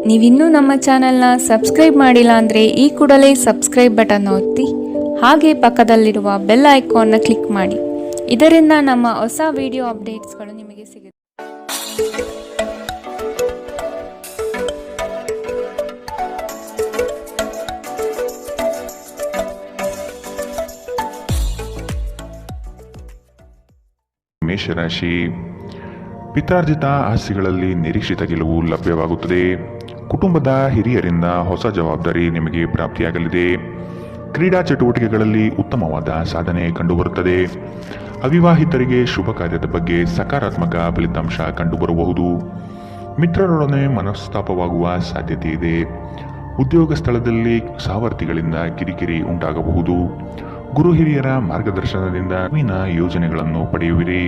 ನೀವಿನ್ನೂ ನಮ್ಮ ಚಾನೆಲ್ನ ಸಬ್ಸ್ಕ್ರೈಬ್ ಮಾಡಿಲ್ಲ ಅಂದರೆ ಈ ಕೂಡಲೇ ಸಬ್ಸ್ಕ್ರೈಬ್ ಬಟನ್ ಒತ್ತಿ ಹಾಗೆ ಪಕ್ಕದಲ್ಲಿರುವ ಬೆಲ್ ಐಕಾನ್ನ ಕ್ಲಿಕ್ ಮಾಡಿ. ಇದರಿಂದ ನಮ್ಮ ಹೊಸ ವಿಡಿಯೋ ಅಪ್ಡೇಟ್ಸ್ಗಳು ನಿಮಗೆ ಸಿಗುತ್ತೆ. ಮೇಷರಾಶಿ, ಪಿತ್ರಾರ್ಜಿತ ಆಸ್ತಿಗಳಲ್ಲಿ ನಿರೀಕ್ಷಿತ ಗೆಲುವು ಲಭ್ಯವಾಗುತ್ತದೆ. ಕುಟುಂಬದ ಹಿರಿಯರಿಂದ ಹೊಸ ಜವಾಬ್ದಾರಿ ನಿಮಗೆ ಪ್ರಾಪ್ತಿಯಾಗಲಿದೆ. ಕ್ರೀಡಾ ಚಟುವಟಿಕೆಗಳಲ್ಲಿ ಉತ್ತಮವಾದ ಸಾಧನೆ ಕಂಡುಬರುತ್ತದೆ. ಅವಿವಾಹಿತರಿಗೆ ಶುಭ ಕಾರ್ಯದ ಬಗ್ಗೆ ಸಕಾರಾತ್ಮಕ ಫಲಿತಾಂಶ ಕಂಡುಬರಬಹುದು. ಮಿತ್ರರೊಡನೆ ಮನಸ್ತಾಪವಾಗುವ ಸಾಧ್ಯತೆ ಇದೆ. ಉದ್ಯೋಗ ಸ್ಥಳದಲ್ಲಿ ಸಹವರ್ತಿಗಳಿಂದ ಕಿರಿಕಿರಿ ಉಂಟಾಗಬಹುದು. ಗುರು ಹಿರಿಯರ ಮಾರ್ಗದರ್ಶನದಿಂದ ನವೀನ ಯೋಜನೆಗಳನ್ನು ಪಡೆಯುವಿರಿ.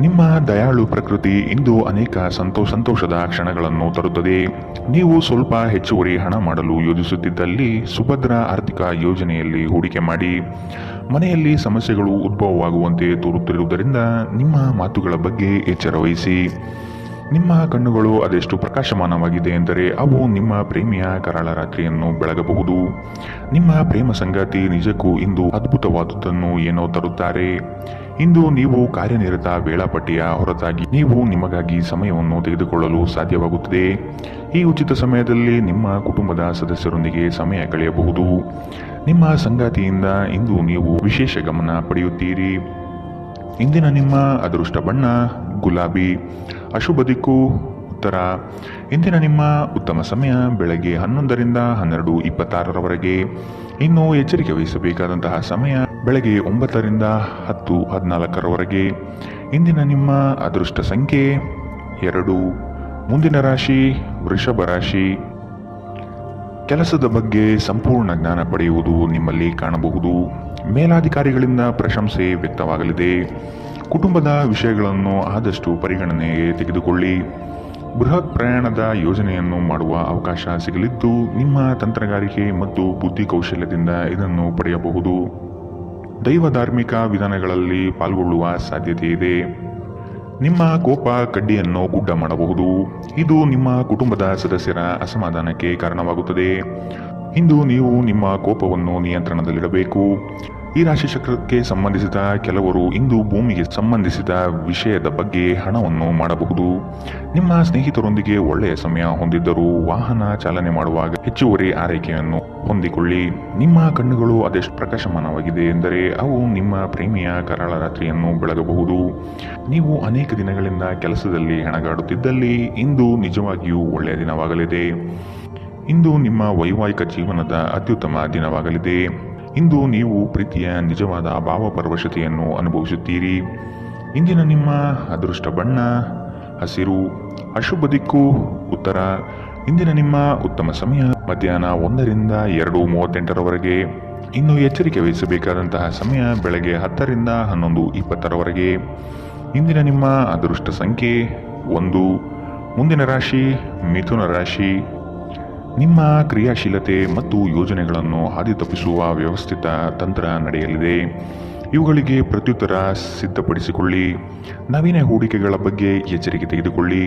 ನಿಮ್ಮ ದಯಾಳು ಪ್ರಕೃತಿ ಇಂದು ಅನೇಕ ಸಂತೋಷದ ಕ್ಷಣಗಳನ್ನು ತರುತ್ತದೆ. ನೀವು ಸ್ವಲ್ಪ ಹೆಚ್ಚುವರಿ ಹಣ ಮಾಡಲು ಯೋಜಿಸುತ್ತಿದ್ದಲ್ಲಿ ಸುಭದ್ರ ಆರ್ಥಿಕ ಯೋಜನೆಯಲ್ಲಿ ಹೂಡಿಕೆ ಮಾಡಿ. ಮನೆಯಲ್ಲಿ ಸಮಸ್ಯೆಗಳು ಉದ್ಭವವಾಗುವಂತೆ ತೋರುತ್ತಿರುವುದರಿಂದ ನಿಮ್ಮ ಮಾತುಗಳ ಬಗ್ಗೆ ಎಚ್ಚರ ವಹಿಸಿ. ನಿಮ್ಮ ಕಣ್ಣುಗಳು ಅದೆಷ್ಟು ಪ್ರಕಾಶಮಾನವಾಗಿದೆ ಎಂದರೆ ಅವು ನಿಮ್ಮ ಪ್ರೇಮಿಯ ಕರಾಳ ರಾತ್ರಿಯನ್ನು ಬೆಳಗಬಹುದು. ನಿಮ್ಮ ಪ್ರೇಮ ಸಂಗಾತಿ ನಿಜಕ್ಕೂ ಇಂದು ಅದ್ಭುತವಾದುದನ್ನು ಏನೋ ತರುತ್ತಾರೆ. ಇಂದು ನೀವು ಕಾರ್ಯನಿರತ ವೇಳಾಪಟ್ಟಿಯ ಹೊರತಾಗಿ ನೀವು ನಿಮಗಾಗಿ ಸಮಯವನ್ನು ತೆಗೆದುಕೊಳ್ಳಲು ಸಾಧ್ಯವಾಗುತ್ತದೆ. ಈ ಉಚಿತ ಸಮಯದಲ್ಲಿ ನಿಮ್ಮ ಕುಟುಂಬದ ಸದಸ್ಯರೊಂದಿಗೆ ಸಮಯ ಕಳೆಯಬಹುದು. ನಿಮ್ಮ ಸಂಗಾತಿಯಿಂದ ಇಂದು ನೀವು ವಿಶೇಷ ಗಮನ ಪಡೆಯುತ್ತೀರಿ. ಇಂದಿನ ನಿಮ್ಮ ಅದೃಷ್ಟ ಬಣ್ಣ ಗುಲಾಬಿ, ಅಶುಭ ದಿಕ್ಕು ಉತ್ತರ. ಇಂದಿನ ನಿಮ್ಮ ಉತ್ತಮ ಸಮಯ ಬೆಳಗ್ಗೆ 11ರಿಂದ 12:26ರವರೆಗೆ. ಇನ್ನು ಎಚ್ಚರಿಕೆ ವಹಿಸಬೇಕಾದಂತಹ ಸಮಯ ಬೆಳಗ್ಗೆ 9ರಿಂದ 10:14ರವರೆಗೆ. ಇಂದಿನ ನಿಮ್ಮ ಅದೃಷ್ಟ ಸಂಖ್ಯೆ 2. ಮುಂದಿನ ರಾಶಿ ವೃಷಭ ರಾಶಿ. ಕೆಲಸದ ಬಗ್ಗೆ ಸಂಪೂರ್ಣ ಜ್ಞಾನ ಪಡೆಯುವುದು ನಿಮ್ಮಲ್ಲಿ ಕಾಣಬಹುದು. ಮೇಲಾಧಿಕಾರಿಗಳಿಂದ ಪ್ರಶಂಸೆ ವ್ಯಕ್ತವಾಗಲಿದೆ. ಕುಟುಂಬದ ವಿಷಯಗಳನ್ನು ಆದಷ್ಟು ಪರಿಗಣನೆಗೆ ತೆಗೆದುಕೊಳ್ಳಿ. ಬೃಹತ್ ಪ್ರಯಾಣದ ಯೋಜನೆಯನ್ನು ಮಾಡುವ ಅವಕಾಶ ಸಿಗಲಿದ್ದು ನಿಮ್ಮ ತಂತ್ರಗಾರಿಕೆ ಮತ್ತು ಬುದ್ಧಿ ಕೌಶಲ್ಯದಿಂದ ಇದನ್ನು ಪಡೆಯಬಹುದು. ದೈವ ಧಾರ್ಮಿಕ ವಿಧಾನಗಳಲ್ಲಿ ಪಾಲ್ಗೊಳ್ಳುವ ಸಾಧ್ಯತೆ ಇದೆ. ನಿಮ್ಮ ಕೋಪ ಕಡ್ಡಿಯನ್ನು ಗುಡ್ಡ ಮಾಡಬಹುದು. ಇದು ನಿಮ್ಮ ಕುಟುಂಬದ ಸದಸ್ಯರ ಅಸಮಾಧಾನಕ್ಕೆ ಕಾರಣವಾಗುತ್ತದೆ. ಇಂದು ನೀವು ನಿಮ್ಮ ಕೋಪವನ್ನು ನಿಯಂತ್ರಣದಲ್ಲಿಡಬೇಕು. ಈ ರಾಶಿ ಚಕ್ರಕ್ಕೆ ಸಂಬಂಧಿಸಿದ ಕೆಲವರು ಇಂದು ಭೂಮಿಗೆ ಸಂಬಂಧಿಸಿದ ವಿಷಯದ ಬಗ್ಗೆ ಹಣವನ್ನು ಮಾಡಬಹುದು. ನಿಮ್ಮ ಸ್ನೇಹಿತರೊಂದಿಗೆ ಒಳ್ಳೆಯ ಸಮಯ ಹೊಂದಿದ್ದರೂ ವಾಹನ ಚಾಲನೆ ಮಾಡುವಾಗ ಹೆಚ್ಚುವರಿ ಆರೈಕೆಯನ್ನು ಹೊಂದಿಕೊಳ್ಳಿ. ನಿಮ್ಮ ಕಣ್ಣುಗಳು ಅದೆಷ್ಟು ಪ್ರಕಾಶಮಾನವಾಗಿದೆ ಎಂದರೆ ಅವು ನಿಮ್ಮ ಪ್ರೇಮಿಯ ಕರಾಳ ರಾತ್ರಿಯನ್ನು ಬೆಳಗಬಹುದು. ನೀವು ಅನೇಕ ದಿನಗಳಿಂದ ಕೆಲಸದಲ್ಲಿ ಹೆಣಗಾಡುತ್ತಿದ್ದಲ್ಲಿ ಇಂದು ನಿಜವಾಗಿಯೂ ಒಳ್ಳೆಯ ದಿನವಾಗಲಿದೆ. ಇಂದು ನಿಮ್ಮ ವೈವಾಹಿಕ ಜೀವನದ ಅತ್ಯುತ್ತಮ ದಿನವಾಗಲಿದೆ. ಇಂದು ನೀವು ಪ್ರೀತಿಯ ನಿಜವಾದ ಭಾವಪರವಶತೆಯನ್ನು ಅನುಭವಿಸುತ್ತೀರಿ. ಇಂದಿನ ನಿಮ್ಮ ಅದೃಷ್ಟ ಬಣ್ಣ ಹಸಿರು, ಅಶುಭ ದಿಕ್ಕು ಉತ್ತರ. ಇಂದಿನ ನಿಮ್ಮ ಉತ್ತಮ ಸಮಯ ಮಧ್ಯಾಹ್ನ 1ರಿಂದ 2:38ರವರೆಗೆ. ಇನ್ನು ಎಚ್ಚರಿಕೆ ವಹಿಸಬೇಕಾದಂತಹ ಸಮಯ ಬೆಳಗ್ಗೆ 10ರಿಂದ 11:20ರವರೆಗೆ. ಇಂದಿನ ನಿಮ್ಮ ಅದೃಷ್ಟ ಸಂಖ್ಯೆ 1. ಮುಂದಿನ ರಾಶಿ ಮಿಥುನ ರಾಶಿ. ನಿಮ್ಮ ಕ್ರಿಯಾಶೀಲತೆ ಮತ್ತು ಯೋಜನೆಗಳನ್ನು ಹಾದಿ ತಪ್ಪಿಸುವ ವ್ಯವಸ್ಥಿತ ತಂತ್ರ ನಡೆಯಲಿದೆ. ಇವುಗಳಿಗೆ ಪ್ರತ್ಯುತ್ತರ ಸಿದ್ಧಪಡಿಸಿಕೊಳ್ಳಿ. ನವೀನ ಹೂಡಿಕೆಗಳ ಬಗ್ಗೆ ಎಚ್ಚರಿಕೆ ತೆಗೆದುಕೊಳ್ಳಿ.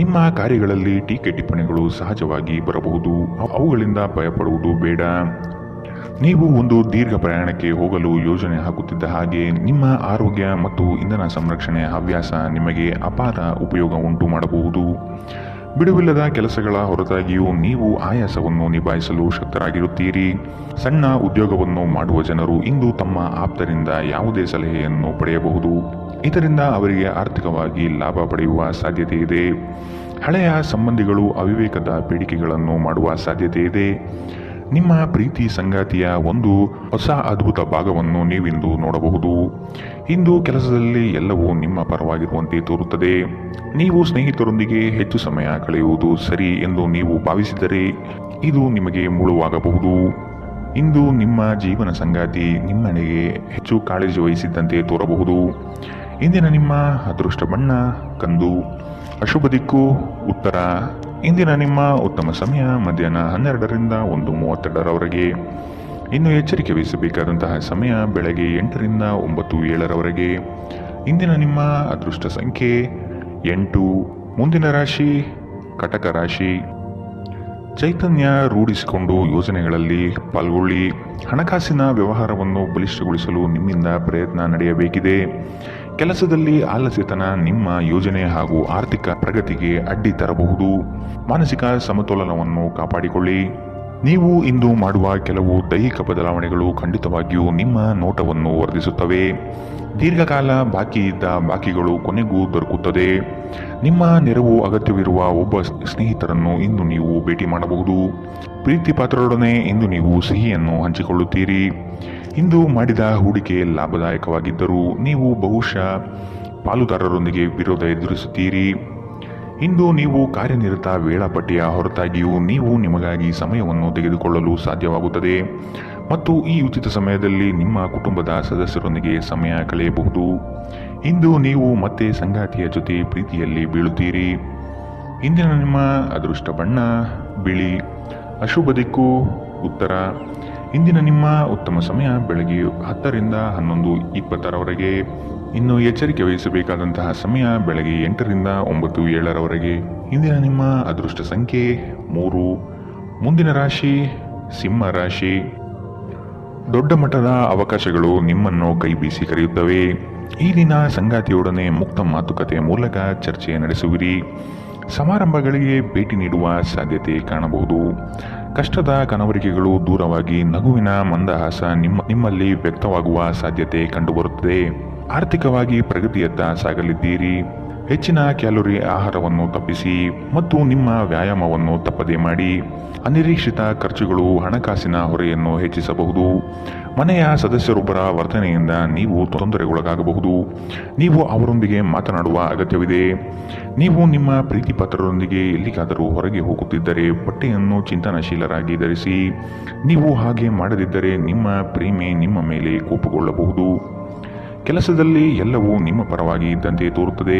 ನಿಮ್ಮ ಕಾರ್ಯಗಳಲ್ಲಿ ಟೀಕೆ ಟಿಪ್ಪಣಿಗಳು ಸಹಜವಾಗಿ ಬರಬಹುದು. ಅವುಗಳಿಂದ ಭಯಪಡುವುದು ಬೇಡ. ನೀವು ಒಂದು ದೀರ್ಘ ಪ್ರಯಾಣಕ್ಕೆ ಹೋಗಲು ಯೋಜನೆ ಹಾಕುತ್ತಿದ್ದ ಹಾಗೆ ನಿಮ್ಮ ಆರೋಗ್ಯ ಮತ್ತು ಇಂಧನ ಸಂರಕ್ಷಣೆ ಹವ್ಯಾಸ ನಿಮಗೆ ಅಪಾರ ಉಪಯೋಗ ಉಂಟು ಮಾಡಬಹುದು. ಬಿಡುವಿಲ್ಲದ ಕೆಲಸಗಳ ಹೊರತಾಗಿಯೂ ನೀವು ಆಯಾಸವನ್ನು ನಿಭಾಯಿಸಲು ಶಕ್ತರಾಗಿರುತ್ತೀರಿ. ಸಣ್ಣ ಉದ್ಯೋಗವನ್ನು ಮಾಡುವ ಜನರು ಇಂದು ತಮ್ಮ ಆಪ್ತರಿಂದ ಯಾವುದೇ ಸಲಹೆಯನ್ನು ಪಡೆಯಬಹುದು. ಇದರಿಂದ ಅವರಿಗೆ ಆರ್ಥಿಕವಾಗಿ ಲಾಭ ಪಡೆಯುವ ಸಾಧ್ಯತೆ ಇದೆ. ಹಳೆಯ ಸಂಬಂಧಿಗಳು ಅವಿವೇಕದ ಬೇಡಿಕೆಗಳನ್ನು ಮಾಡುವ ಸಾಧ್ಯತೆ ಇದೆ. ನಿಮ್ಮ ಪ್ರೀತಿ ಸಂಗಾತಿಯ ಒಂದು ಹೊಸ ಅದ್ಭುತ ಭಾಗವನ್ನು ನೀವಿಂದು ನೋಡಬಹುದು. ಇಂದು ಕೆಲಸದಲ್ಲಿ ಎಲ್ಲವೂ ನಿಮ್ಮ ಪರವಾಗಿರುವಂತೆ ತೋರುತ್ತದೆ. ನೀವು ಸ್ನೇಹಿತರೊಂದಿಗೆ ಹೆಚ್ಚು ಸಮಯ ಕಳೆಯುವುದು ಸರಿ ಎಂದು ನೀವು ಭಾವಿಸಿದರೆ ಇದು ನಿಮಗೆ ಮುಳುವಾಗಬಹುದು. ಇಂದು ನಿಮ್ಮ ಜೀವನ ಸಂಗಾತಿ ನಿಮ್ಮೆಡೆಗೆ ಹೆಚ್ಚು ಕಾಳಜಿ ವಹಿಸಿದ್ದಂತೆ ತೋರಬಹುದು. ಇಂದಿನ ನಿಮ್ಮ ಅದೃಷ್ಟ ಬಣ್ಣ ಕಂದು, ಅಶುಭ ದಿಕ್ಕು ಉತ್ತರ. ಇಂದಿನ ನಿಮ್ಮ ಉತ್ತಮ ಸಮಯ ಮಧ್ಯಾಹ್ನ 12ರಿಂದ 1:32ರವರೆಗೆ. ಇನ್ನು ಎಚ್ಚರಿಕೆ ವಹಿಸಬೇಕಾದಂತಹ ಸಮಯ ಬೆಳಗ್ಗೆ 8ರಿಂದ 9:07ರವರೆಗೆ. ಇಂದಿನ ನಿಮ್ಮ ಅದೃಷ್ಟ ಸಂಖ್ಯೆ 8. ಮುಂದಿನ ರಾಶಿ ಕಟಕ ರಾಶಿ. ಚೈತನ್ಯ ರೂಢಿಸಿಕೊಂಡು ಯೋಜನೆಗಳಲ್ಲಿ ಪಾಲ್ಗೊಳ್ಳಿ. ಹಣಕಾಸಿನ ವ್ಯವಹಾರವನ್ನು ಬಲಿಷ್ಠಗೊಳಿಸಲು ನಿಮ್ಮಿಂದ ಪ್ರಯತ್ನ ನಡೆಯಬೇಕಿದೆ. ಕೆಲಸದಲ್ಲಿ ಆಲಸ್ಯತನ ನಿಮ್ಮ ಯೋಜನೆ ಹಾಗೂ ಆರ್ಥಿಕ ಪ್ರಗತಿಗೆ ಅಡ್ಡಿ ತರಬಹುದು. ಮಾನಸಿಕ ಸಮತೋಲನವನ್ನು ಕಾಪಾಡಿಕೊಳ್ಳಿ. ನೀವು ಇಂದು ಮಾಡುವ ಕೆಲವು ದೈಹಿಕ ಬದಲಾವಣೆಗಳು ಖಂಡಿತವಾಗಿಯೂ ನಿಮ್ಮ ನೋಟವನ್ನು ವರ್ಧಿಸುತ್ತವೆ. ದೀರ್ಘಕಾಲ ಬಾಕಿ ಇದ್ದ ಬಾಕಿಗಳು ಕೊನೆಗೂ ದೊರಕುತ್ತದೆ. ನಿಮ್ಮ ನೆರವು ಅಗತ್ಯವಿರುವ ಒಬ್ಬ ಸ್ನೇಹಿತರನ್ನು ಇಂದು ನೀವು ಭೇಟಿ ಮಾಡಬಹುದು. ಪ್ರೀತಿ ಪಾತ್ರರೊಡನೆ ಇಂದು ನೀವು ಸಿಹಿಯನ್ನು ಹಂಚಿಕೊಳ್ಳುತ್ತೀರಿ. ಇಂದು ಮಾಡಿದ ಹೂಡಿಕೆ ಲಾಭದಾಯಕವಾಗಿದ್ದರೂ ನೀವು ಬಹುಶಃ ಪಾಲುದಾರರೊಂದಿಗೆ ವಿರೋಧ ಎದುರಿಸುತ್ತೀರಿ. ಇಂದು ನೀವು ಕಾರ್ಯನಿರತ ವೇಳಾಪಟ್ಟಿಯ ಹೊರತಾಗಿಯೂ ನೀವು ನಿಮಗಾಗಿ ಸಮಯವನ್ನು ತೆಗೆದುಕೊಳ್ಳಲು ಸಾಧ್ಯವಾಗುತ್ತದೆ ಮತ್ತು ಈ ಉಚಿತ ಸಮಯದಲ್ಲಿ ನಿಮ್ಮ ಕುಟುಂಬದ ಸದಸ್ಯರೊಂದಿಗೆ ಸಮಯ ಕಳೆಯಬಹುದು. ಇಂದು ನೀವು ಮತ್ತೆ ಸಂಗಾತಿಯ ಜೊತೆ ಪ್ರೀತಿಯಲ್ಲಿ ಬೀಳುತ್ತೀರಿ. ಇಂದಿನ ನಿಮ್ಮ ಅದೃಷ್ಟ ಬಣ್ಣ ಬಿಳಿ. ಅಶುಭ ದಿಕ್ಕು ಉತ್ತರ. ಇಂದಿನ ನಿಮ್ಮ ಉತ್ತಮ ಸಮಯ ಬೆಳಗ್ಗೆ 10 ರಿಂದ 11:20 ಇನ್ನು ಎಚ್ಚರಿಕೆ ವಹಿಸಬೇಕಾದಂತಹ ಸಮಯ ಬೆಳಗ್ಗೆ 8 ರಿಂದ 9:07 ಇಂದಿನ ನಿಮ್ಮ ಅದೃಷ್ಟ ಸಂಖ್ಯೆ 3. ಮುಂದಿನ ರಾಶಿ ಸಿಂಹ ರಾಶಿ. ದೊಡ್ಡ ಮಟ್ಟದ ಅವಕಾಶಗಳು ನಿಮ್ಮನ್ನು ಕೈ ಬೀಸಿ ಕರೆಯುತ್ತವೆ. ಈ ದಿನ ಸಂಗಾತಿಯೊಡನೆ ಮುಕ್ತ ಮಾತುಕತೆ ಮೂಲಕ ಚರ್ಚೆ ನಡೆಸುವಿರಿ. ಸಮಾರಂಭಗಳಿಗೆ ಭೇಟಿ ನೀಡುವ ಸಾಧ್ಯತೆ ಕಾಣಬಹುದು. ಕಷ್ಟದ ಕನವರಿಕೆಗಳು ದೂರವಾಗಿ ನಗುವಿನ ಮಂದಹಾಸ ನಿಮ್ಮಲ್ಲಿ ವ್ಯಕ್ತವಾಗುವ ಸಾಧ್ಯತೆ ಕಂಡುಬರುತ್ತದೆ. ಆರ್ಥಿಕವಾಗಿ ಪ್ರಗತಿಯತ್ತ ಸಾಗಲಿದ್ದೀರಿ. ಹೆಚ್ಚಿನ ಕ್ಯಾಲೋರಿ ಆಹಾರವನ್ನು ತಪ್ಪಿಸಿ ಮತ್ತು ನಿಮ್ಮ ವ್ಯಾಯಾಮವನ್ನು ತಪ್ಪದೇ ಮಾಡಿ. ಅನಿರೀಕ್ಷಿತ ಖರ್ಚುಗಳು ಹಣಕಾಸಿನ ಹೊರೆಯನ್ನು ಹೆಚ್ಚಿಸಬಹುದು. ಮನೆಯ ಸದಸ್ಯರೊಬ್ಬರ ವರ್ತನೆಯಿಂದ ನೀವು ತೊಂದರೆಗೊಳಗಾಗಬಹುದು. ನೀವು ಅವರೊಂದಿಗೆ ಮಾತನಾಡುವ ಅಗತ್ಯವಿದೆ. ನೀವು ನಿಮ್ಮ ಪ್ರೀತಿ ಪಾತ್ರರೊಂದಿಗೆ ಎಲ್ಲಿಗಾದರೂ ಹೊರಗೆ ಹೋಗುತ್ತಿದ್ದರೆ ಬಟ್ಟೆಯನ್ನು ಚಿಂತನಶೀಲರಾಗಿ ಧರಿಸಿ. ನೀವು ಹಾಗೆ ಮಾಡದಿದ್ದರೆ ನಿಮ್ಮ ಪ್ರೇಮಿ ನಿಮ್ಮ ಮೇಲೆ ಕೋಪಗೊಳ್ಳಬಹುದು. ಕೆಲಸದಲ್ಲಿ ಎಲ್ಲವೂ ನಿಮ್ಮ ಪರವಾಗಿ ಇದ್ದಂತೆ ತೋರುತ್ತದೆ.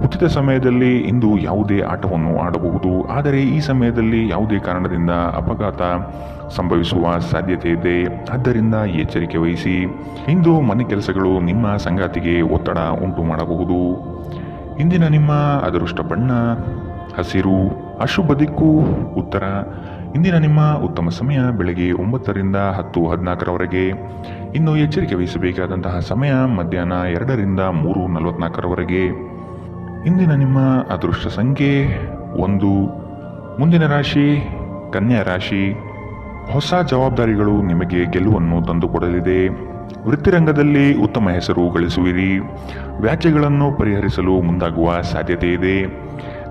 ಉಚಿತ ಸಮಯದಲ್ಲಿ ಇಂದು ಯಾವುದೇ ಆಟವನ್ನು ಆಡಬಹುದು, ಆದರೆ ಈ ಸಮಯದಲ್ಲಿ ಯಾವುದೇ ಕಾರಣದಿಂದ ಅಪಘಾತ ಸಂಭವಿಸುವ ಸಾಧ್ಯತೆ ಇದೆ. ಆದ್ದರಿಂದ ಎಚ್ಚರಿಕೆ ವಹಿಸಿ. ಇಂದು ಮನೆ ಕೆಲಸಗಳು ನಿಮ್ಮ ಸಂಗಾತಿಗೆ ಒತ್ತಡ ಉಂಟು ಮಾಡಬಹುದು. ಇಂದಿನ ನಿಮ್ಮ ಅದೃಷ್ಟ ಬಣ್ಣ ಹಸಿರು. ಅಶುಭ ದಿಕ್ಕು ಉತ್ತರ. ಇಂದಿನ ನಿಮ್ಮ ಉತ್ತಮ ಸಮಯ ಬೆಳಗ್ಗೆ 9 ರಿಂದ 10:14 ಇನ್ನು ಎಚ್ಚರಿಕೆ ವಹಿಸಬೇಕಾದಂತಹ ಸಮಯ ಮಧ್ಯಾಹ್ನ 2 ರಿಂದ 3:44 ಇಂದಿನ ನಿಮ್ಮ ಅದೃಷ್ಟ ಸಂಖ್ಯೆ 1. ಮುಂದಿನ ರಾಶಿ ಕನ್ಯಾ ರಾಶಿ. ಹೊಸ ಜವಾಬ್ದಾರಿಗಳು ನಿಮಗೆ ಗೆಲುವನ್ನು ತಂದುಕೊಡಲಿದೆ. ವೃತ್ತಿರಂಗದಲ್ಲಿ ಉತ್ತಮ ಹೆಸರು ಗಳಿಸುವಿರಿ. ವ್ಯಾಜ್ಯಗಳನ್ನು ಪರಿಹರಿಸಲು ಮುಂದಾಗುವ ಸಾಧ್ಯತೆ ಇದೆ.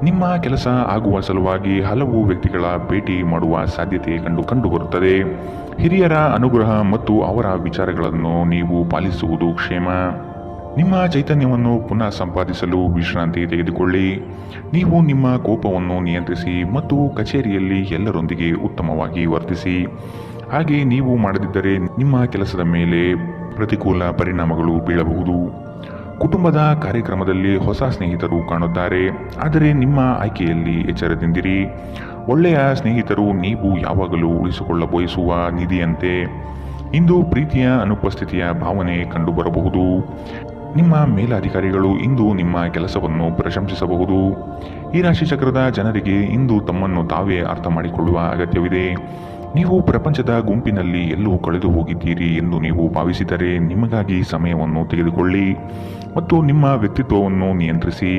ನಿಮ್ಮ ಕೆಲಸ ಆಗುವ ಸಲುವಾಗಿ ಹಲವು ವ್ಯಕ್ತಿಗಳ ಭೇಟಿ ಮಾಡುವ ಸಾಧ್ಯತೆ ಕಂಡುಬರುತ್ತದೆ. ಹಿರಿಯರ ಅನುಗ್ರಹ ಮತ್ತು ಅವರ ವಿಚಾರಗಳನ್ನು ನೀವು ಪಾಲಿಸುವುದು ಕ್ಷೇಮ. ನಿಮ್ಮ ಚೈತನ್ಯವನ್ನು ಪುನಃ ಸಂಪಾದಿಸಲು ವಿಶ್ರಾಂತಿ ತೆಗೆದುಕೊಳ್ಳಿ. ನೀವು ನಿಮ್ಮ ಕೋಪವನ್ನು ನಿಯಂತ್ರಿಸಿ ಮತ್ತು ಕಚೇರಿಯಲ್ಲಿ ಎಲ್ಲರೊಂದಿಗೆ ಉತ್ತಮವಾಗಿ ವರ್ತಿಸಿ. ಹಾಗೆ ನೀವು ಮಾಡದಿದ್ದರೆ ನಿಮ್ಮ ಕೆಲಸದ ಮೇಲೆ ಪ್ರತಿಕೂಲ ಪರಿಣಾಮಗಳು ಬೀಳಬಹುದು. ಕುಟುಂಬದ ಕಾರ್ಯಕ್ರಮದಲ್ಲಿ ಹೊಸ ಸ್ನೇಹಿತರು ಕಾಣುತ್ತಾರೆ, ಆದರೆ ನಿಮ್ಮ ಆಯ್ಕೆಯಲ್ಲಿ ಎಚ್ಚರದಿಂದಿರಿ. ಒಳ್ಳೆಯ ಸ್ನೇಹಿತರು ನೀವು ಯಾವಾಗಲೂ ಉಳಿಸಿಕೊಳ್ಳ ಬಯಸುವ ನಿಧಿಯಂತೆ. ಇಂದು ಪ್ರೀತಿಯ ಅನುಪಸ್ಥಿತಿಯ ಭಾವನೆ ಕಂಡುಬರಬಹುದು. ನಿಮ್ಮ ಮೇಲಾಧಿಕಾರಿಗಳು ಇಂದು ನಿಮ್ಮ ಕೆಲಸವನ್ನು ಪ್ರಶಂಸಿಸಬಹುದು. ಈ ರಾಶಿ ಚಕ್ರದ ಜನರಿಗೆ ಇಂದು ತಮ್ಮನ್ನು ತಾವೇ ಅರ್ಥ ಮಾಡಿಕೊಳ್ಳುವ ಅಗತ್ಯವಿದೆ. ನೀವು ಪ್ರಪಂಚದ ಗುಂಪಿನಲ್ಲಿ ಎಲ್ಲೂ ಕಳೆದು ಹೋಗಿದ್ದೀರಿ ಎಂದು ನೀವು ಭಾವಿಸಿದರೆ ನಿಮಗಾಗಿ ಸಮಯವನ್ನು ತೆಗೆದುಕೊಳ್ಳಿ ಮತ್ತು ನಿಮ್ಮ ವ್ಯಕ್ತಿತ್ವವನ್ನು ನಿಯಂತ್ರಿಸಿ.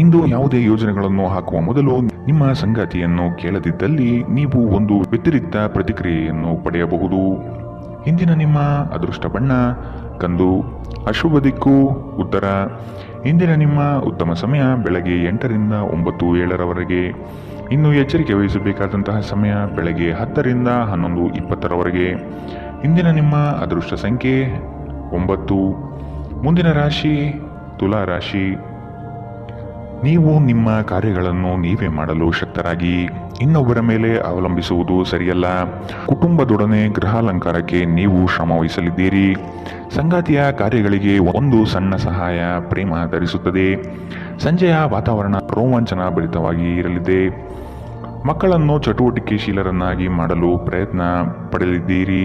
ಇಂದು ಯಾವುದೇ ಯೋಜನೆಗಳನ್ನು ಹಾಕುವ ಮೊದಲು ನಿಮ್ಮ ಸಂಗಾತಿಯನ್ನು ಕೇಳದಿದ್ದಲ್ಲಿ ನೀವು ಒಂದು ವ್ಯತಿರಿಕ್ತ ಪ್ರತಿಕ್ರಿಯೆಯನ್ನು ಪಡೆಯಬಹುದು. ಇಂದಿನ ನಿಮ್ಮ ಅದೃಷ್ಟ ಬಣ್ಣ ಕಂದು. ಅಶುಭ ದಿಕ್ಕು ಉತ್ತರ. ಇಂದಿನ ನಿಮ್ಮ ಉತ್ತಮ ಸಮಯ ಬೆಳಗ್ಗೆ 8 ರಿಂದ 9:07 ಇನ್ನು ಎಚ್ಚರಿಕೆ ವಹಿಸಬೇಕಾದಂತಹ ಸಮಯ ಬೆಳಗ್ಗೆ 10 ರಿಂದ 11:20 ಇಂದಿನ ನಿಮ್ಮ ಅದೃಷ್ಟ ಸಂಖ್ಯೆ 9. ಮುಂದಿನ ರಾಶಿ ತುಲಾ ರಾಶಿ. ನೀವು ನಿಮ್ಮ ಕಾರ್ಯಗಳನ್ನು ನೀವೇ ಮಾಡಲು ಶಕ್ತರಾಗಿ ಇನ್ನೊಬ್ಬರ ಮೇಲೆ ಅವಲಂಬಿಸುವುದು ಸರಿಯಲ್ಲ. ಕುಟುಂಬದೊಡನೆ ಗೃಹಾಲಂಕಾರಕ್ಕೆ ನೀವು ಶ್ರಮ ವಹಿಸಲಿದ್ದೀರಿ. ಸಂಗಾತಿಯ ಕಾರ್ಯಗಳಿಗೆ ಒಂದು ಸಣ್ಣ ಸಹಾಯ ಪ್ರೇಮ ಧರಿಸುತ್ತದೆ. ಸಂಜೆಯ ವಾತಾವರಣ ರೋಮಾಂಚನ ಭರಿತವಾಗಿ ಇರಲಿದೆ. ಮಕ್ಕಳನ್ನು ಚಟುವಟಿಕೆಶೀಲರನ್ನಾಗಿ ಮಾಡಲು ಪ್ರಯತ್ನ ಪಡೆದಿದ್ದೀರಿ.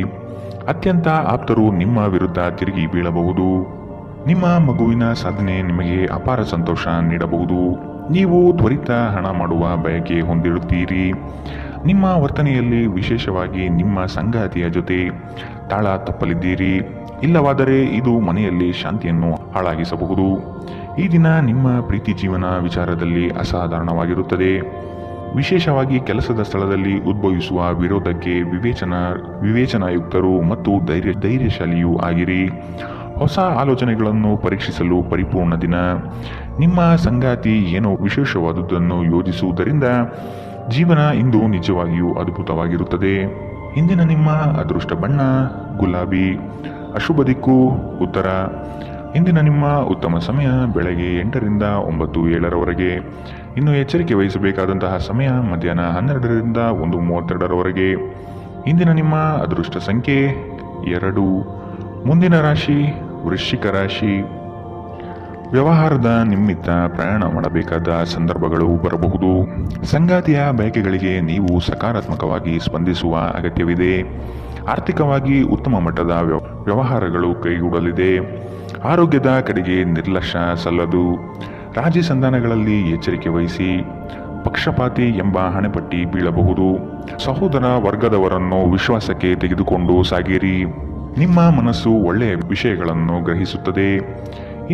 ಅತ್ಯಂತ ಆಪ್ತರು ನಿಮ್ಮ ವಿರುದ್ಧ ತಿರುಗಿ ಬೀಳಬಹುದು. ನಿಮ್ಮ ಮಗುವಿನ ಸಾಧನೆ ನಿಮಗೆ ಅಪಾರ ಸಂತೋಷ ನೀಡಬಹುದು. ನೀವು ತ್ವರಿತ ಹಣ ಮಾಡುವ ಬಯಕೆ ಹೊಂದಿರುತ್ತೀರಿ. ನಿಮ್ಮ ವರ್ತನೆಯಲ್ಲಿ ವಿಶೇಷವಾಗಿ ನಿಮ್ಮ ಸಂಗಾತಿಯ ಜೊತೆ ತಾಳ ತಪ್ಪಲಿದ್ದೀರಿ. ಇಲ್ಲವಾದರೆ ಇದು ಮನೆಯಲ್ಲಿ ಶಾಂತಿಯನ್ನು ಹಾಳಾಗಿಸಬಹುದು. ಈ ದಿನ ನಿಮ್ಮ ಪ್ರೀತಿ ಜೀವನ ವಿಚಾರದಲ್ಲಿ ಅಸಾಧಾರಣವಾಗಿರುತ್ತದೆ. ವಿಶೇಷವಾಗಿ ಕೆಲಸದ ಸ್ಥಳದಲ್ಲಿ ಉದ್ಭವಿಸುವ ವಿರೋಧಕ್ಕೆ ವಿವೇಚನಾಯುಕ್ತರು ಮತ್ತು ಧೈರ್ಯಶಾಲಿಯೂ ಆಗಿರಿ. ಹೊಸ ಆಲೋಚನೆಗಳನ್ನು ಪರೀಕ್ಷಿಸಲು ಪರಿಪೂರ್ಣ ದಿನ. ನಿಮ್ಮ ಸಂಗಾತಿ ಏನೋ ವಿಶೇಷವಾದುದನ್ನು ಯೋಜಿಸುವುದರಿಂದ ಜೀವನ ಇಂದು ನಿಜವಾಗಿಯೂ ಅದ್ಭುತವಾಗಿರುತ್ತದೆ. ಇಂದಿನ ನಿಮ್ಮ ಅದೃಷ್ಟ ಬಣ್ಣ ಗುಲಾಬಿ. ಅಶುಭ ದಿಕ್ಕು ಉತ್ತರ. ಇಂದಿನ ನಿಮ್ಮ ಉತ್ತಮ ಸಮಯ ಬೆಳಗ್ಗೆ 8ರಿಂದ 9:07 ಇನ್ನು ಎಚ್ಚರಿಕೆ ವಹಿಸಬೇಕಾದಂತಹ ಸಮಯ ಮಧ್ಯಾಹ್ನ 12ರಿಂದ 1:32 ಇಂದಿನ ನಿಮ್ಮ ಅದೃಷ್ಟ ಸಂಖ್ಯೆ 2. ಮುಂದಿನ ರಾಶಿ ವೃಶ್ಚಿಕ ರಾಶಿ. ವ್ಯವಹಾರದ ನಿಮಿತ್ತ ಪ್ರಯಾಣ ಮಾಡಬೇಕಾದ ಸಂದರ್ಭಗಳು ಬರಬಹುದು. ಸಂಗಾತಿಯ ಬಯಕೆಗಳಿಗೆ ನೀವು ಸಕಾರಾತ್ಮಕವಾಗಿ ಸ್ಪಂದಿಸುವ ಅಗತ್ಯವಿದೆ. ಆರ್ಥಿಕವಾಗಿ ಉತ್ತಮ ಮಟ್ಟದ ವ್ಯವಹಾರಗಳು ಕೈಗೂಡಲಿದೆ. ಆರೋಗ್ಯದ ಕಡೆಗೆ ನಿರ್ಲಕ್ಷ್ಯ ಸಲ್ಲದು. ರಾಜಿ ಸಂಧಾನಗಳಲ್ಲಿ ಎಚ್ಚರಿಕೆ ವಹಿಸಿ. ಪಕ್ಷಪಾತಿ ಎಂಬ ಹಣೆಪಟ್ಟಿ ಬೀಳಬಹುದು. ಸಹೋದರ ವರ್ಗದವರನ್ನು ವಿಶ್ವಾಸಕ್ಕೆ ತೆಗೆದುಕೊಂಡು ಸಾಗಿರಿ. ನಿಮ್ಮ ಮನಸ್ಸು ಒಳ್ಳೆಯ ವಿಷಯಗಳನ್ನು ಗ್ರಹಿಸುತ್ತದೆ.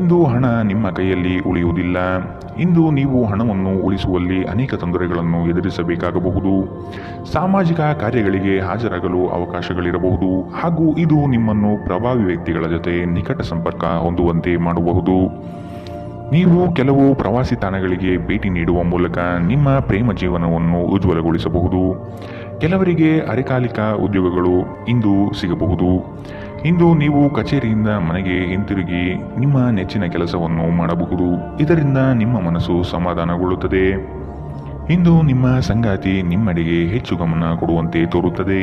ಇಂದು ಹಣ ನಿಮ್ಮ ಕೈಯಲ್ಲಿ ಉಳಿಯುವುದಿಲ್ಲ. ಇಂದು ನೀವು ಹಣವನ್ನು ಉಳಿಸುವಲ್ಲಿ ಅನೇಕ ತೊಂದರೆಗಳನ್ನು ಎದುರಿಸಬೇಕಾಗಬಹುದು. ಸಾಮಾಜಿಕ ಕಾರ್ಯಗಳಿಗೆ ಹಾಜರಾಗಲು ಅವಕಾಶಗಳಿರಬಹುದು ಹಾಗೂ ಇದು ನಿಮ್ಮನ್ನು ಪ್ರಭಾವಿ ವ್ಯಕ್ತಿಗಳ ಜೊತೆ ನಿಕಟ ಸಂಪರ್ಕ ಹೊಂದುವಂತೆ ಮಾಡಬಹುದು. ನೀವು ಕೆಲವು ಪ್ರವಾಸಿ ತಾಣಗಳಿಗೆ ಭೇಟಿ ನೀಡುವ ಮೂಲಕ ನಿಮ್ಮ ಪ್ರೇಮ ಜೀವನವನ್ನು ಉಜ್ವಲಗೊಳಿಸಬಹುದು. ಕೆಲವರಿಗೆ ಅರೆಕಾಲಿಕ ಉದ್ಯೋಗಗಳು ಇಂದು ಸಿಗಬಹುದು. ಇಂದು ನೀವು ಕಚೇರಿಯಿಂದ ಮನೆಗೆ ಹಿಂತಿರುಗಿ ನಿಮ್ಮ ನೆಚ್ಚಿನ ಕೆಲಸವನ್ನು ಮಾಡಬಹುದು. ಇದರಿಂದ ನಿಮ್ಮ ಮನಸ್ಸು ಸಮಾಧಾನಗೊಳ್ಳುತ್ತದೆ. ಇಂದು ನಿಮ್ಮ ಸಂಗಾತಿ ನಿಮ್ಮೆಡೆಗೆ ಹೆಚ್ಚು ಗಮನ ಕೊಡುವಂತೆ ತೋರುತ್ತದೆ.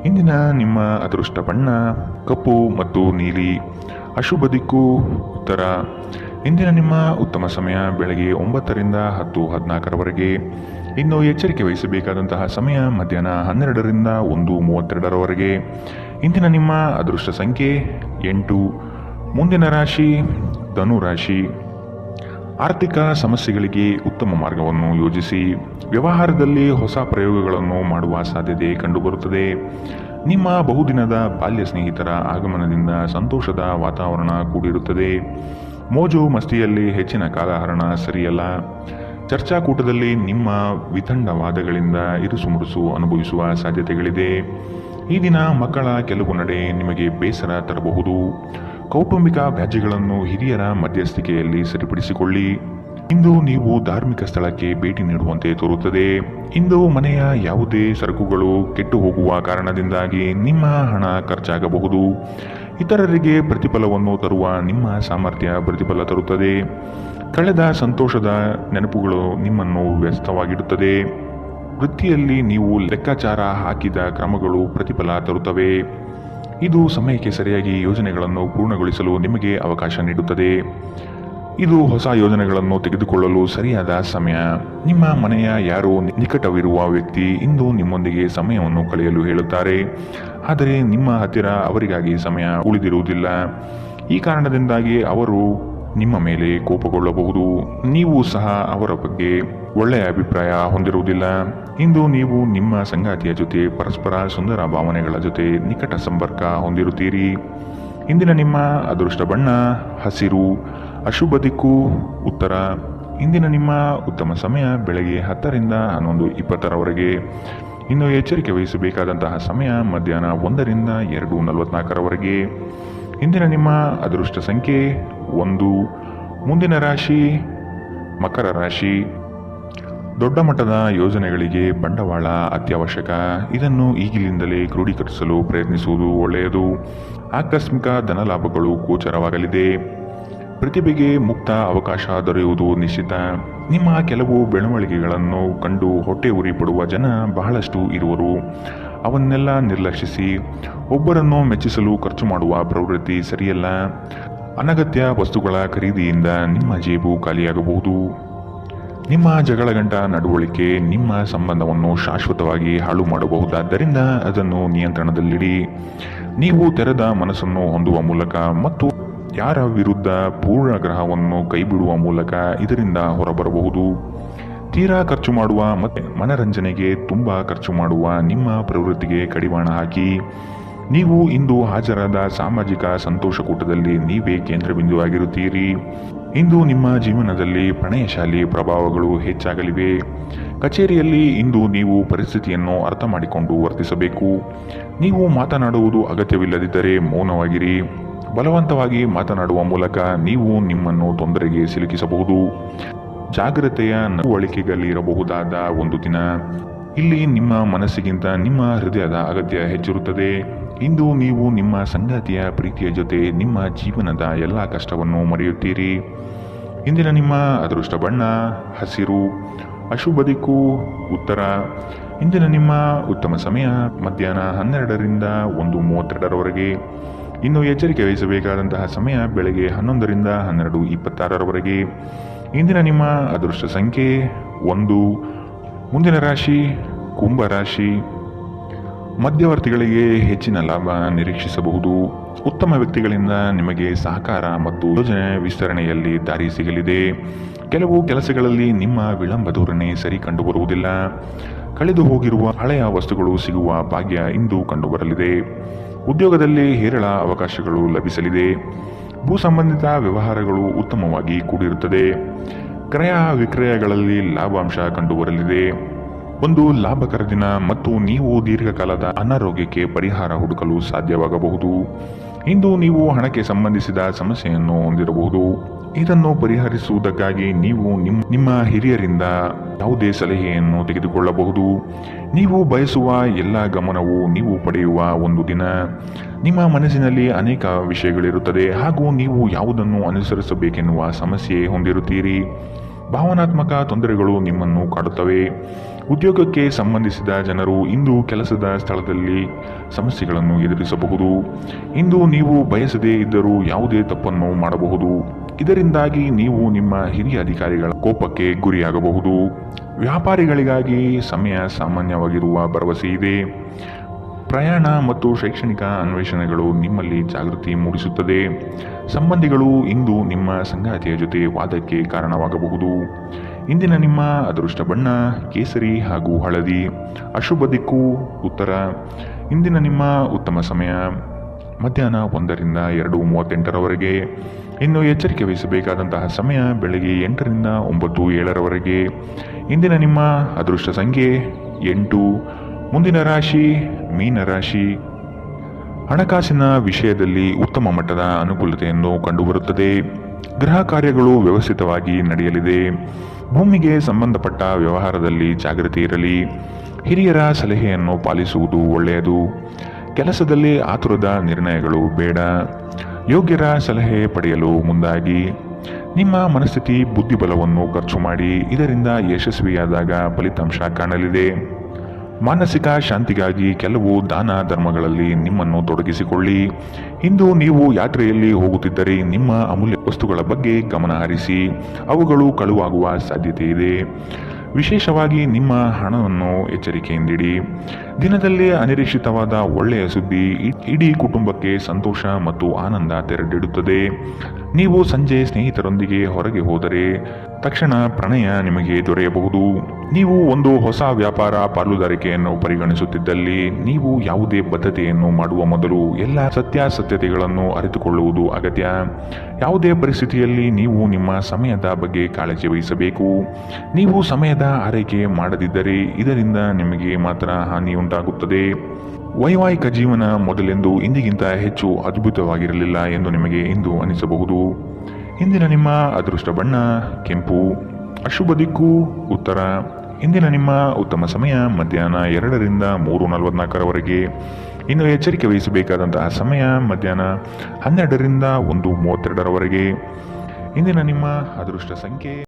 ಇಂದಿನ ನಿಮ್ಮ ಅದೃಷ್ಟ ಬಣ್ಣ ಕಪ್ಪು ಮತ್ತು ನೀಲಿ. ಅಶುಭ ದಿಕ್ಕು ಉತ್ತರ. ಇಂದಿನ ನಿಮ್ಮ ಉತ್ತಮ ಸಮಯ ಬೆಳಗ್ಗೆ 9ರಿಂದ 10:14 ಇನ್ನು ಎಚ್ಚರಿಕೆ ವಹಿಸಬೇಕಾದಂತಹ ಸಮಯ ಮಧ್ಯಾಹ್ನ 12ರಿಂದ 1:32 ಇಂದಿನ ನಿಮ್ಮ ಅದೃಷ್ಟ ಸಂಖ್ಯೆ 8. ಮುಂದಿನ ರಾಶಿ ಧನು ರಾಶಿ. ಆರ್ಥಿಕ ಸಮಸ್ಯೆಗಳಿಗೆ ಉತ್ತಮ ಮಾರ್ಗವನ್ನು ಯೋಜಿಸಿ. ವ್ಯವಹಾರದಲ್ಲಿ ಹೊಸ ಪ್ರಯೋಗಗಳನ್ನು ಮಾಡುವ ಸಾಧ್ಯತೆ ಕಂಡುಬರುತ್ತದೆ. ನಿಮ್ಮ ಬಹುದಿನದ ಬಾಲ್ಯ ಸ್ನೇಹಿತರ ಆಗಮನದಿಂದ ಸಂತೋಷದ ವಾತಾವರಣ ಕೂಡಿರುತ್ತದೆ. ಮೋಜು ಮಸ್ತಿಯಲ್ಲಿ ಹೆಚ್ಚಿನ ಕಾಲಹರಣ ಸರಿಯಲ್ಲ. ಚರ್ಚಾಕೂಟದಲ್ಲಿ ನಿಮ್ಮ ವಿತಂಡವಾದಗಳಿಂದ ಇರುಸುಮುರುಸು ಅನುಭವಿಸುವ ಸಾಧ್ಯತೆಗಳಿದೆ. ಈ ದಿನ ಮಕ್ಕಳ ಕೆಲವು ನಡೆ ನಿಮಗೆ ಬೇಸರ ತರಬಹುದು. ಕೌಟುಂಬಿಕ ವ್ಯಾಜ್ಯಗಳನ್ನು ಹಿರಿಯರ ಮಧ್ಯಸ್ಥಿಕೆಯಲ್ಲಿ ಸರಿಪಡಿಸಿಕೊಳ್ಳಿ. ಇಂದು ನೀವು ಧಾರ್ಮಿಕ ಸ್ಥಳಕ್ಕೆ ಭೇಟಿ ನೀಡುವಂತೆ ತೋರುತ್ತದೆ. ಇಂದು ಮನೆಯ ಯಾವುದೇ ಸರಕುಗಳು ಕೆಟ್ಟು ಹೋಗುವ ಕಾರಣದಿಂದಾಗಿ ನಿಮ್ಮ ಹಣ ಖರ್ಚಾಗಬಹುದು. ಇತರರಿಗೆ ಪ್ರತಿಫಲವನ್ನು ತರುವ ನಿಮ್ಮ ಸಾಮರ್ಥ್ಯ ಪ್ರತಿಫಲ ತರುತ್ತದೆ. ಕಳೆದ ಸಂತೋಷದ ನೆನಪುಗಳು ನಿಮ್ಮನ್ನು ವ್ಯಸ್ತವಾಗಿಡುತ್ತದೆ. ವೃತ್ತಿಯಲ್ಲಿ ನೀವು ಲೆಕ್ಕಾಚಾರ ಹಾಕಿದ ಕ್ರಮಗಳು ಪ್ರತಿಫಲ ತರುತ್ತವೆ. ಇದು ಸಮಯಕ್ಕೆ ಸರಿಯಾಗಿ ಯೋಜನೆಗಳನ್ನು ಪೂರ್ಣಗೊಳಿಸಲು ನಿಮಗೆ ಅವಕಾಶ ನೀಡುತ್ತದೆ. ಇದು ಹೊಸ ಯೋಜನೆಗಳನ್ನು ತೆಗೆದುಕೊಳ್ಳಲು ಸರಿಯಾದ ಸಮಯ. ನಿಮ್ಮ ಮನೆಯ ಯಾರೋ ನಿಕಟವಿರುವ ವ್ಯಕ್ತಿ ಇಂದು ನಿಮ್ಮೊಂದಿಗೆ ಸಮಯವನ್ನು ಕಳೆಯಲು ಹೇಳುತ್ತಾರೆ. ಆದರೆ ನಿಮ್ಮ ಹತ್ತಿರ ಅವರಿಗಾಗಿ ಸಮಯ ಉಳಿದಿರುವುದಿಲ್ಲ. ಈ ಕಾರಣದಿಂದಾಗಿ ಅವರು ನಿಮ್ಮ ಮೇಲೆ ಕೋಪಗೊಳ್ಳಬಹುದು. ನೀವು ಸಹ ಅವರ ಬಗ್ಗೆ ಒಳ್ಳೆಯ ಅಭಿಪ್ರಾಯ ಹೊಂದಿರುವುದಿಲ್ಲ. ಇಂದು ನೀವು ನಿಮ್ಮ ಸಂಗಾತಿಯ ಜೊತೆ ಪರಸ್ಪರ ಸುಂದರ ಭಾವನೆಗಳ ಜೊತೆ ನಿಕಟ ಸಂಪರ್ಕ ಹೊಂದಿರುತ್ತೀರಿ. ಇಂದಿನ ನಿಮ್ಮ ಅದೃಷ್ಟ ಬಣ್ಣ ಹಸಿರು. ಅಶುಭ ದಿಕ್ಕು ಉತ್ತರ. ಇಂದಿನ ನಿಮ್ಮ ಉತ್ತಮ ಸಮಯ ಬೆಳಗ್ಗೆ 10ರಿಂದ 11:20 ಇನ್ನು ಎಚ್ಚರಿಕೆ ವಹಿಸಬೇಕಾದಂತಹ ಸಮಯ ಮಧ್ಯಾಹ್ನ 1ರಿಂದ 2:44 ಇಂದಿನ ನಿಮ್ಮ ಅದೃಷ್ಟ ಸಂಖ್ಯೆ 1. ಮುಂದಿನ ರಾಶಿ ಮಕರ ರಾಶಿ. ದೊಡ್ಡ ಮಟ್ಟದ ಯೋಜನೆಗಳಿಗೆ ಬಂಡವಾಳ ಅತ್ಯವಶ್ಯಕ. ಇದನ್ನು ಈಗಿನಿಂದಲೇ ಕ್ರೋಢೀಕರಿಸಲು ಪ್ರಯತ್ನಿಸುವುದು ಒಳ್ಳೆಯದು. ಆಕಸ್ಮಿಕ ಧನಲಾಭಗಳು ಗೋಚರವಾಗಲಿದೆ. ಪ್ರತಿಭೆಗೆ ಮುಕ್ತ ಅವಕಾಶ ದೊರೆಯುವುದು ನಿಶ್ಚಿತ. ನಿಮ್ಮ ಕೆಲವು ಬೆಳವಣಿಗೆಗಳನ್ನು ಕಂಡು ಹೊಟ್ಟೆ ಉರಿ ಪಡುವ ಜನ ಬಹಳಷ್ಟು ಇರುವರು. ಅವನ್ನೆಲ್ಲ ನಿರ್ಲಕ್ಷಿಸಿ. ಒಬ್ಬರನ್ನು ಮೆಚ್ಚಿಸಲು ಖರ್ಚು ಮಾಡುವ ಪ್ರವೃತ್ತಿ ಸರಿಯಲ್ಲ. ಅನಗತ್ಯ ವಸ್ತುಗಳ ಖರೀದಿಯಿಂದ ನಿಮ್ಮ ಜೇಬು ಖಾಲಿಯಾಗಬಹುದು. ನಿಮ್ಮ ಜಗಳಗಂಟ ನಡವಳಿಕೆ ನಿಮ್ಮ ಸಂಬಂಧವನ್ನು ಶಾಶ್ವತವಾಗಿ ಹಾಳು ಮಾಡಬಹುದಾದ್ದರಿಂದ ಅದನ್ನು ನಿಯಂತ್ರಣದಲ್ಲಿಡಿ. ನೀವು ತೆರೆದ ಮನಸ್ಸನ್ನು ಹೊಂದುವ ಮೂಲಕ ಮತ್ತು ಯಾರ ವಿರುದ್ಧ ಪೂರ್ಣಗ್ರಹವನ್ನು ಕೈಬಿಡುವ ಮೂಲಕ ಇದರಿಂದ ಹೊರಬರಬಹುದು. ತೀರಾ ಖರ್ಚು ಮಾಡುವ ಮತ್ತು ಮನರಂಜನೆಗೆ ತುಂಬ ಖರ್ಚು ಮಾಡುವ ನಿಮ್ಮ ಪ್ರವೃತ್ತಿಗೆ ಕಡಿವಾಣ ಹಾಕಿ ನೀವು ಇಂದು ಹಾಜರಾದ ಸಾಮಾಜಿಕ ಸಂತೋಷಕೂಟದಲ್ಲಿ ನೀವೇ ಕೇಂದ್ರಬಿಂದುವಾಗಿರುತ್ತೀರಿ. ಇಂದು ನಿಮ್ಮ ಜೀವನದಲ್ಲಿ ಪ್ರಣಯಶಾಲಿ ಪ್ರಭಾವಗಳು ಹೆಚ್ಚಾಗಲಿವೆ. ಕಚೇರಿಯಲ್ಲಿ ಇಂದು ನೀವು ಪರಿಸ್ಥಿತಿಯನ್ನು ಅರ್ಥ ಮಾಡಿಕೊಂಡು ವರ್ತಿಸಬೇಕು. ನೀವು ಮಾತನಾಡುವುದು ಅಗತ್ಯವಿಲ್ಲದಿದ್ದರೆ ಮೌನವಾಗಿರಿ. ಬಲವಂತವಾಗಿ ಮಾತನಾಡುವ ಮೂಲಕ ನೀವು ನಿಮ್ಮನ್ನು ತೊಂದರೆಗೆ ಸಿಲುಕಿಸಬಹುದು. ಜಾಗ್ರತೆಯ ನಡವಳಿಕೆಗಳಿರಬಹುದಾದ ಒಂದು ದಿನ. ಇಲ್ಲಿ ನಿಮ್ಮ ಮನಸ್ಸಿಗಿಂತ ನಿಮ್ಮ ಹೃದಯದ ಅಗತ್ಯ ಹೆಚ್ಚಿರುತ್ತದೆ. ಇಂದು ನೀವು ನಿಮ್ಮ ಸಂಗಾತಿಯ ಪ್ರೀತಿಯ ಜೊತೆ ನಿಮ್ಮ ಜೀವನದ ಎಲ್ಲ ಕಷ್ಟವನ್ನು ಮರೆಯುತ್ತೀರಿ. ಇಂದಿನ ನಿಮ್ಮ ಅದೃಷ್ಟ ಬಣ್ಣ ಹಸಿರು, ಅಶುಭ ದಿಕ್ಕು ಉತ್ತರ. ಇಂದಿನ ನಿಮ್ಮ ಉತ್ತಮ ಸಮಯ ಮಧ್ಯಾಹ್ನ 12ರಿಂದ 1:32ರವರೆಗೆ. ಇನ್ನು ಎಚ್ಚರಿಕೆ ವಹಿಸಬೇಕಾದಂತಹ ಸಮಯ ಬೆಳಗ್ಗೆ 11ರಿಂದ 12:26ರವರೆಗೆ. ಇಂದಿನ ನಿಮ್ಮ ಅದೃಷ್ಟ ಸಂಖ್ಯೆ 1. ಮುಂದಿನ ರಾಶಿ ಕುಂಭರಾಶಿ. ಮಧ್ಯವರ್ತಿಗಳಿಗೆ ಹೆಚ್ಚಿನ ಲಾಭ ನಿರೀಕ್ಷಿಸಬಹುದು. ಉತ್ತಮ ವ್ಯಕ್ತಿಗಳಿಂದ ನಿಮಗೆ ಸಹಕಾರ ಮತ್ತು ಯೋಜನೆ ವಿಸ್ತರಣೆಯಲ್ಲಿ ದಾರಿ ಸಿಗಲಿದೆ. ಕೆಲವು ಕೆಲಸಗಳಲ್ಲಿ ನಿಮ್ಮ ವಿಳಂಬ ಧೋರಣೆ ಸರಿ ಕಂಡುಬರುವುದಿಲ್ಲ. ಕಳೆದು ಹೋಗಿರುವ ಹಳೆಯ ವಸ್ತುಗಳು ಸಿಗುವ ಭಾಗ್ಯ ಇಂದು ಕಂಡುಬರಲಿದೆ. ಉದ್ಯೋಗದಲ್ಲಿ ಹೇರಳ ಅವಕಾಶಗಳು ಲಭಿಸಲಿದೆ. ಭೂ ಸಂಬಂಧಿತ ವ್ಯವಹಾರಗಳು ಉತ್ತಮವಾಗಿ ಕೂಡಿರುತ್ತದೆ. ಕ್ರಯ ವಿಕ್ರಯಗಳಲ್ಲಿ ಲಾಭಾಂಶ ಕಂಡುಬರಲಿದೆ. ಒಂದು ಲಾಭಕರ ದಿನ ಮತ್ತು ನೀವು ದೀರ್ಘಕಾಲದ ಅನಾರೋಗ್ಯಕ್ಕೆ ಪರಿಹಾರ ಹುಡುಕಲು ಸಾಧ್ಯವಾಗಬಹುದು. ಇಂದು ನೀವು ಹಣಕ್ಕೆ ಸಂಬಂಧಿಸಿದ ಸಮಸ್ಯೆಯನ್ನು ಹೊಂದಿರಬಹುದು. ಇದನ್ನು ಪರಿಹರಿಸುವುದಕ್ಕಾಗಿ ನೀವು ನಿಮ್ಮ ಹಿರಿಯರಿಂದ ಯಾವುದೇ ಸಲಹೆಯನ್ನು ತೆಗೆದುಕೊಳ್ಳಬಹುದು. ನೀವು ಬಯಸುವ ಎಲ್ಲ ಗಮನವು ನೀವು ಪಡೆಯುವ ಒಂದು ದಿನ. ನಿಮ್ಮ ಮನಸ್ಸಿನಲ್ಲಿ ಅನೇಕ ವಿಷಯಗಳಿರುತ್ತದೆ ಹಾಗೂ ನೀವು ಯಾವುದನ್ನು ಅನುಸರಿಸಬೇಕೆನ್ನುವ ಸಮಸ್ಯೆ ಹೊಂದಿರುತ್ತೀರಿ. ಭಾವನಾತ್ಮಕ ತೊಂದರೆಗಳು ನಿಮ್ಮನ್ನು ಕಾಡುತ್ತವೆ. ಉದ್ಯೋಗಕ್ಕೆ ಸಂಬಂಧಿಸಿದ ಜನರು ಇಂದು ಕೆಲಸದ ಸ್ಥಳದಲ್ಲಿ ಸಮಸ್ಯೆಗಳನ್ನು ಎದುರಿಸಬಹುದು. ಇಂದು ನೀವು ಬಯಸದೇ ಇದ್ದರೂ ಯಾವುದೇ ತಪ್ಪನ್ನು ಮಾಡಬಹುದು. ಇದರಿಂದಾಗಿ ನೀವು ನಿಮ್ಮ ಹಿರಿಯ ಅಧಿಕಾರಿಗಳ ಕೋಪಕ್ಕೆ ಗುರಿಯಾಗಬಹುದು. ವ್ಯಾಪಾರಿಗಳಿಗಾಗಿ ಸಮಯ ಸಾಮಾನ್ಯವಾಗಿರುವ ಭರವಸೆ ಇದೆ. ಪ್ರಯಾಣ ಮತ್ತು ಶೈಕ್ಷಣಿಕ ಅನ್ವೇಷಣೆಗಳು ನಿಮ್ಮಲ್ಲಿ ಜಾಗೃತಿ ಮೂಡಿಸುತ್ತದೆ. ಸಂಬಂಧಿಗಳು ಇಂದು ನಿಮ್ಮ ಸಂಗಾತಿಯ ಜೊತೆ ವಾದಕ್ಕೆ ಕಾರಣವಾಗಬಹುದು. ಇಂದಿನ ನಿಮ್ಮ ಅದೃಷ್ಟ ಬಣ್ಣ ಕೇಸರಿ ಹಾಗೂ ಹಳದಿ, ಅಶುಭ ದಿಕ್ಕು ಉತ್ತರ. ಇಂದಿನ ನಿಮ್ಮ ಉತ್ತಮ ಸಮಯ ಮಧ್ಯಾಹ್ನ 1ರಿಂದ 2:38ರವರೆಗೆ. ಇನ್ನು ಎಚ್ಚರಿಕೆ ವಹಿಸಬೇಕಾದಂತಹ ಸಮಯ ಬೆಳಗ್ಗೆ 8ರಿಂದ 9:07ರವರೆಗೆ. ಇಂದಿನ ನಿಮ್ಮ ಅದೃಷ್ಟ ಸಂಖ್ಯೆ 8. ಮುಂದಿನ ರಾಶಿ ಮೀನರಾಶಿ. ಹಣಕಾಸಿನ ವಿಷಯದಲ್ಲಿ ಉತ್ತಮ ಮಟ್ಟದ ಅನುಕೂಲತೆಯನ್ನು ಕಂಡುಬರುತ್ತದೆ. ಗೃಹ ಕಾರ್ಯಗಳು ವ್ಯವಸ್ಥಿತವಾಗಿ ನಡೆಯಲಿದೆ. ಭೂಮಿಗೆ ಸಂಬಂಧಪಟ್ಟ ವ್ಯವಹಾರದಲ್ಲಿ ಜಾಗೃತಿ ಇರಲಿ. ಹಿರಿಯರ ಸಲಹೆಯನ್ನು ಪಾಲಿಸುವುದು ಒಳ್ಳೆಯದು. ಕೆಲಸದಲ್ಲಿ ಆತುರದ ನಿರ್ಣಯಗಳು ಬೇಡ. ಯೋಗ್ಯರ ಸಲಹೆ ಪಡೆಯಲು ಮುಂದಾಗಿ. ನಿಮ್ಮ ಮನಸ್ಥಿತಿ ಬುದ್ಧಿಬಲವನ್ನು ಖರ್ಚು ಮಾಡಿ. ಇದರಿಂದ ಯಶಸ್ವಿಯಾದಾಗ ಫಲಿತಾಂಶ ಕಾಣಲಿದೆ. ಮಾನಸಿಕ ಶಾಂತಿಗಾಗಿ ಕೆಲವು ದಾನ ಧರ್ಮಗಳಲ್ಲಿ ನಿಮ್ಮನ್ನು ತೊಡಗಿಸಿಕೊಳ್ಳಿ. ಇಂದು ನೀವು ಯಾತ್ರೆಯಲ್ಲಿ ಹೋಗುತ್ತಿದ್ದರೆ ನಿಮ್ಮ ಅಮೂಲ್ಯ ವಸ್ತುಗಳ ಬಗ್ಗೆ ಗಮನ ಹರಿಸಿ. ಅವುಗಳು ಕಳುವಾಗುವ ಸಾಧ್ಯತೆ ಇದೆ. ವಿಶೇಷವಾಗಿ ನಿಮ್ಮ ಹಣವನ್ನು ಎಚ್ಚರಿಕೆಯಿಂದಿಡಿ. ದಿನದಲ್ಲಿ ಅನಿರೀಕ್ಷಿತವಾದ ಒಳ್ಳೆಯ ಸುದ್ದಿ ಇಡೀ ಕುಟುಂಬಕ್ಕೆ ಸಂತೋಷ ಮತ್ತು ಆನಂದ ತೆರೆದಿಡುತ್ತದೆ. ನೀವು ಸಂಜೆ ಸ್ನೇಹಿತರೊಂದಿಗೆ ಹೊರಗೆ ಹೋದರೆ ತಕ್ಷಣ ಪ್ರಣಯ ನಿಮಗೆ ದೊರೆಯಬಹುದು. ನೀವು ಒಂದು ಹೊಸ ವ್ಯಾಪಾರ ಪಾಲುದಾರಿಕೆಯನ್ನು ಪರಿಗಣಿಸುತ್ತಿದ್ದಲ್ಲಿ ನೀವು ಯಾವುದೇ ಬದ್ಧತೆಯನ್ನು ಮಾಡುವ ಮೊದಲು ಎಲ್ಲ ಸತ್ಯಾಸತ್ಯತೆಗಳನ್ನು ಅರಿತುಕೊಳ್ಳುವುದು ಅಗತ್ಯ. ಯಾವುದೇ ಪರಿಸ್ಥಿತಿಯಲ್ಲಿ ನೀವು ನಿಮ್ಮ ಸಮಯದ ಬಗ್ಗೆ ಕಾಳಜಿ ವಹಿಸಬೇಕು. ನೀವು ಸಮಯದ ಆರೈಕೆ ಮಾಡದಿದ್ದರೆ ಇದರಿಂದ ನಿಮಗೆ ಮಾತ್ರ ಹಾನಿಯುಂಟಾಗುತ್ತದೆ. ವೈವಾಹಿಕ ಜೀವನ ಮೊದಲೆಂದು ಇಂದಿಗಿಂತ ಹೆಚ್ಚು ಅದ್ಭುತವಾಗಿರಲಿಲ್ಲ ಎಂದು ನಿಮಗೆ ಇಂದು ಅನಿಸಬಹುದು. ಇಂದಿನ ನಿಮ್ಮ ಅದೃಷ್ಟ ಬಣ್ಣ ಕೆಂಪು, ಅಶುಭ ದಿಕ್ಕು ಉತ್ತರ. ಇಂದಿನ ನಿಮ್ಮ ಉತ್ತಮ ಸಮಯ ಮಧ್ಯಾಹ್ನ 2ರಿಂದ 3:44ರವರೆಗೆ. ಇನ್ನು ಎಚ್ಚರಿಕೆ ವಹಿಸಬೇಕಾದಂತಹ ಸಮಯ ಮಧ್ಯಾಹ್ನ 12ರಿಂದ 1:32ರವರೆಗೆ. ಇಂದಿನ ನಿಮ್ಮ ಅದೃಷ್ಟ ಸಂಖ್ಯೆ